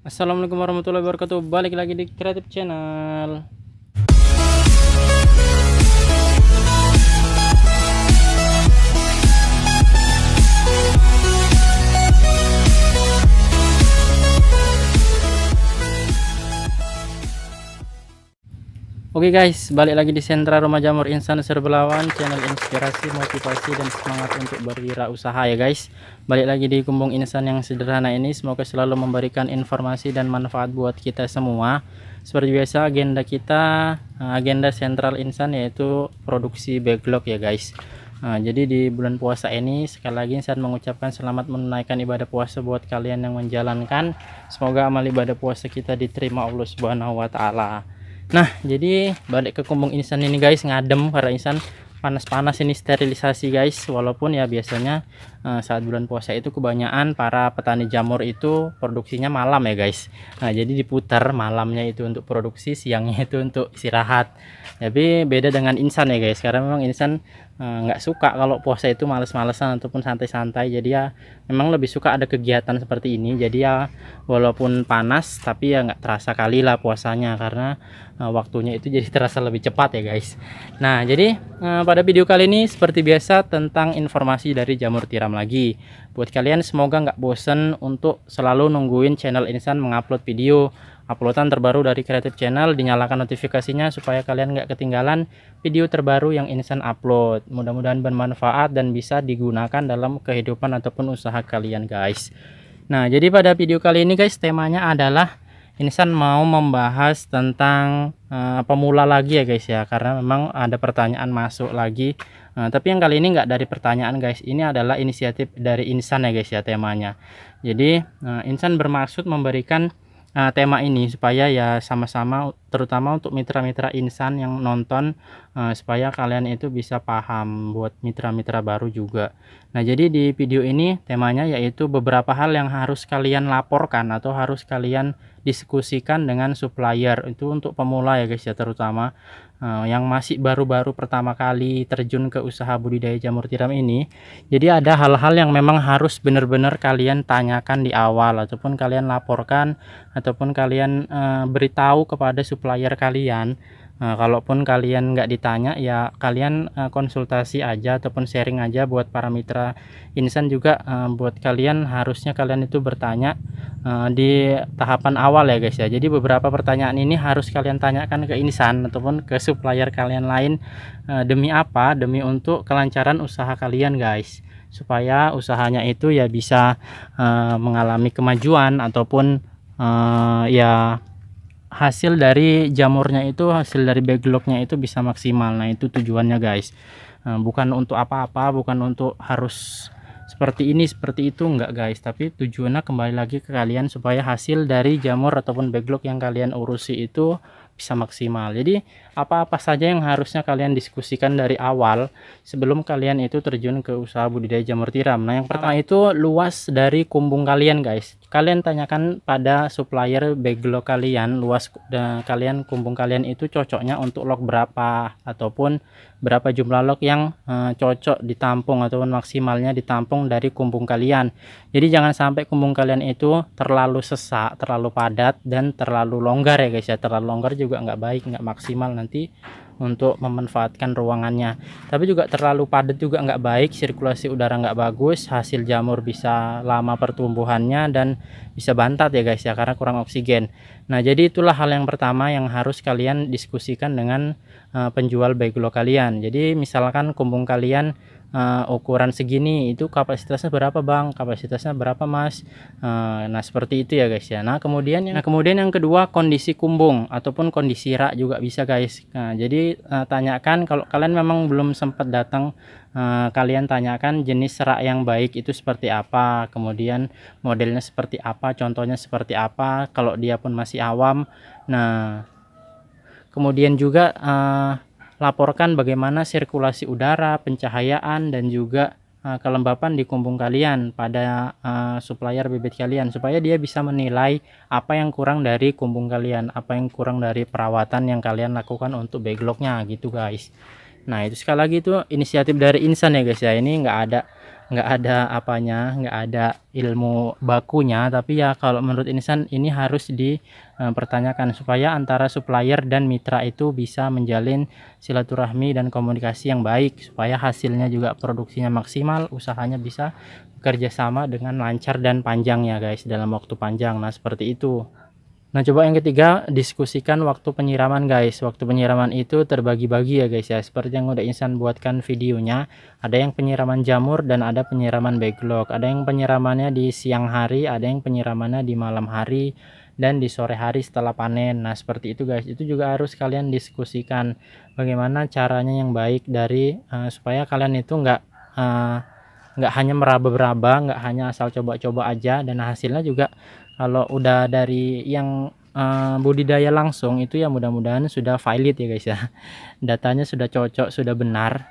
Assalamualaikum warahmatullahi wabarakatuh. Balik lagi di Kreatif Channel. Oke guys, balik lagi di Sentra Rumah Jamur Instan Serbelawan, channel inspirasi, motivasi, dan semangat untuk berwirausaha ya guys. Balik lagi di Kumbung Instan yang sederhana ini, semoga selalu memberikan informasi dan manfaat buat kita semua. Seperti biasa, agenda kita, agenda sentral Instan yaitu produksi backlog ya guys. Jadi di bulan puasa ini sekali lagi saya mengucapkan selamat menunaikan ibadah puasa buat kalian yang menjalankan. Semoga amal ibadah puasa kita diterima Allah Subhanahu wa taala. Nah, jadi balik ke Kumbung Instan ini guys, ngadem para insan, panas-panas ini sterilisasi guys. Walaupun ya biasanya saat bulan puasa itu kebanyakan para petani jamur itu produksinya malam ya guys. Nah, jadi diputar malamnya itu untuk produksi, siangnya itu untuk istirahat. Tapi beda dengan insan ya guys, karena memang insan nggak suka kalau puasa itu males-malesan ataupun santai-santai. Jadi ya memang lebih suka ada kegiatan seperti ini. Jadi ya walaupun panas tapi ya nggak terasa kali lah puasanya, karena waktunya itu jadi terasa lebih cepat ya guys. Nah, jadi pada video kali ini seperti biasa tentang informasi dari jamur tiram lagi. Buat kalian semoga nggak bosen untuk selalu nungguin channel Instan mengupload video uploadan terbaru dari Kreatif Channel. Dinyalakan notifikasinya supaya kalian nggak ketinggalan video terbaru yang Instan upload. Mudah-mudahan bermanfaat dan bisa digunakan dalam kehidupan ataupun usaha kalian guys. Nah, jadi pada video kali ini guys, temanya adalah Instan mau membahas tentang pemula lagi ya guys ya, karena memang ada pertanyaan masuk lagi. Tapi yang kali ini nggak dari pertanyaan guys, ini adalah inisiatif dari Instan ya guys ya temanya. Jadi Instan bermaksud memberikan tema ini supaya ya sama-sama, terutama untuk mitra-mitra Instan yang nonton, supaya kalian itu bisa paham, buat mitra-mitra baru juga. Nah, jadi di video ini temanya yaitu beberapa hal yang harus kalian laporkan atau harus kalian diskusikan dengan supplier. Itu untuk pemula ya guys ya, terutama yang masih baru-baru pertama kali terjun ke usaha budidaya jamur tiram ini. Jadi ada hal-hal yang memang harus benar-benar kalian tanyakan di awal, ataupun kalian laporkan, ataupun kalian beritahu kepada supplier kalian. Kalaupun kalian nggak ditanya ya kalian konsultasi aja ataupun sharing aja buat para mitra Instan juga. Buat kalian harusnya kalian itu bertanya di tahapan awal ya guys ya. Jadi beberapa pertanyaan ini harus kalian tanyakan ke Instan ataupun ke supplier kalian lain. Demi apa? Demi untuk kelancaran usaha kalian guys, supaya usahanya itu ya bisa mengalami kemajuan, ataupun ya hasil dari jamurnya itu, hasil dari backlognya itu bisa maksimal. Nah, itu tujuannya guys, bukan untuk apa-apa, bukan untuk harus seperti ini seperti itu, enggak guys, tapi tujuannya kembali lagi ke kalian supaya hasil dari jamur ataupun backlog yang kalian urusi itu bisa maksimal. Jadi apa-apa saja yang harusnya kalian diskusikan dari awal sebelum kalian itu terjun ke usaha budidaya jamur tiram. Nah, yang pertama itu luas dari kumbung kalian guys. Kalian tanyakan pada supplier backlog kalian, luas kalian, kumbung kalian itu cocoknya untuk log berapa, ataupun berapa jumlah log yang cocok ditampung ataupun maksimalnya ditampung dari kumbung kalian. Jadi jangan sampai kumbung kalian itu terlalu sesak, terlalu padat, dan terlalu longgar ya guys ya. Terlalu longgar juga nggak baik, nggak maksimal nanti untuk memanfaatkan ruangannya. Tapi juga terlalu padat juga nggak baik, sirkulasi udara nggak bagus, hasil jamur bisa lama pertumbuhannya dan bisa bantat ya guys ya, karena kurang oksigen. Nah, jadi itulah hal yang pertama yang harus kalian diskusikan dengan penjual backlog kalian. Jadi misalkan kumbung kalian ukuran segini, itu kapasitasnya berapa bang, kapasitasnya berapa mas. Nah, seperti itu ya guys ya. Nah, kemudian yang kedua, kondisi kumbung ataupun kondisi rak juga bisa guys. Nah, jadi tanyakan, kalau kalian memang belum sempat datang, kalian tanyakan jenis rak yang baik itu seperti apa, kemudian modelnya seperti apa, contohnya seperti apa kalau dia pun masih awam. Nah, kemudian juga laporkan bagaimana sirkulasi udara, pencahayaan, dan juga kelembapan di kumbung kalian pada supplier bibit kalian, supaya dia bisa menilai apa yang kurang dari kumbung kalian, apa yang kurang dari perawatan yang kalian lakukan untuk backlognya gitu guys. Nah, itu sekali lagi itu inisiatif dari Instan ya guys ya. Ini nggak ada nggak ada apanya, nggak ada ilmu bakunya, tapi ya kalau menurut insan ini harus dipertanyakan supaya antara supplier dan mitra itu bisa menjalin silaturahmi dan komunikasi yang baik supaya hasilnya juga produksinya maksimal, usahanya bisa bekerja sama dengan lancar dan panjang ya guys, dalam waktu panjang. Nah, seperti itu. Nah, coba yang ketiga, diskusikan waktu penyiraman guys. Waktu penyiraman itu terbagi-bagi ya guys ya. Seperti yang udah insan buatkan videonya, ada yang penyiraman jamur dan ada penyiraman backlog. Ada yang penyiramannya di siang hari, ada yang penyiramannya di malam hari dan di sore hari setelah panen. Nah, seperti itu guys. Itu juga harus kalian diskusikan bagaimana caranya yang baik dari supaya kalian itu eh, nggak hanya meraba-raba, nggak hanya asal coba-coba aja, dan hasilnya juga kalau udah dari yang budidaya langsung itu ya mudah-mudahan sudah valid ya guys ya, datanya sudah cocok, sudah benar.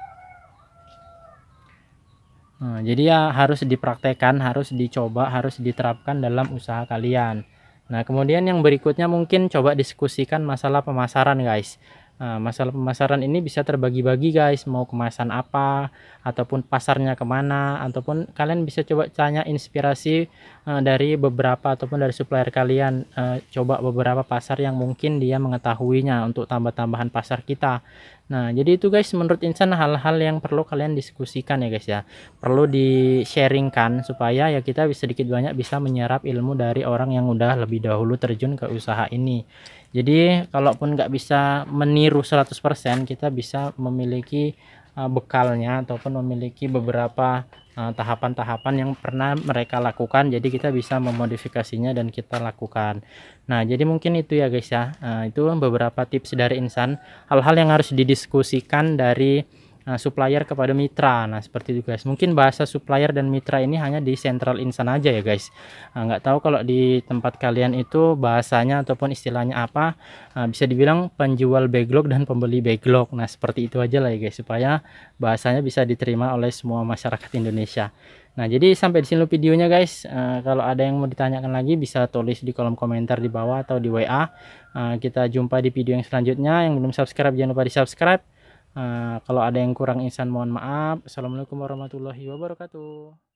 Nah, jadi ya harus dipraktekkan, harus dicoba, harus diterapkan dalam usaha kalian. Nah, kemudian yang berikutnya mungkin coba diskusikan masalah pemasaran guys. Nah, masalah pemasaran ini bisa terbagi-bagi guys, mau kemasan apa, ataupun pasarnya kemana, ataupun kalian bisa coba tanya inspirasi dari beberapa ataupun dari supplier kalian. Coba beberapa pasar yang mungkin dia mengetahuinya untuk tambah-tambahan pasar kita. Nah, jadi itu guys menurut insan hal-hal yang perlu kalian diskusikan ya guys ya, perlu di-sharingkan supaya ya kita bisa sedikit banyak bisa menyerap ilmu dari orang yang udah lebih dahulu terjun ke usaha ini. Jadi kalaupun nggak bisa meniru 100%, kita bisa memiliki bekalnya ataupun memiliki beberapa tahapan-tahapan yang pernah mereka lakukan, jadi kita bisa memodifikasinya dan kita lakukan. Nah, jadi mungkin itu ya guys ya, itu beberapa tips dari insan, hal-hal yang harus didiskusikan dari supplier kepada mitra. Nah, seperti itu guys, mungkin bahasa supplier dan mitra ini hanya di Central Insan aja ya guys. Nggak tahu kalau di tempat kalian itu bahasanya ataupun istilahnya apa. Bisa dibilang penjual backlog dan pembeli backlog. Nah, seperti itu aja lah ya guys, supaya bahasanya bisa diterima oleh semua masyarakat Indonesia. Nah, jadi sampai di sini videonya guys. Kalau ada yang mau ditanyakan lagi bisa tulis di kolom komentar di bawah atau di WA. Kita jumpa di video yang selanjutnya. Yang belum subscribe jangan lupa di subscribe. Kalau ada yang kurang insan mohon maaf. Assalamualaikum warahmatullahi wabarakatuh.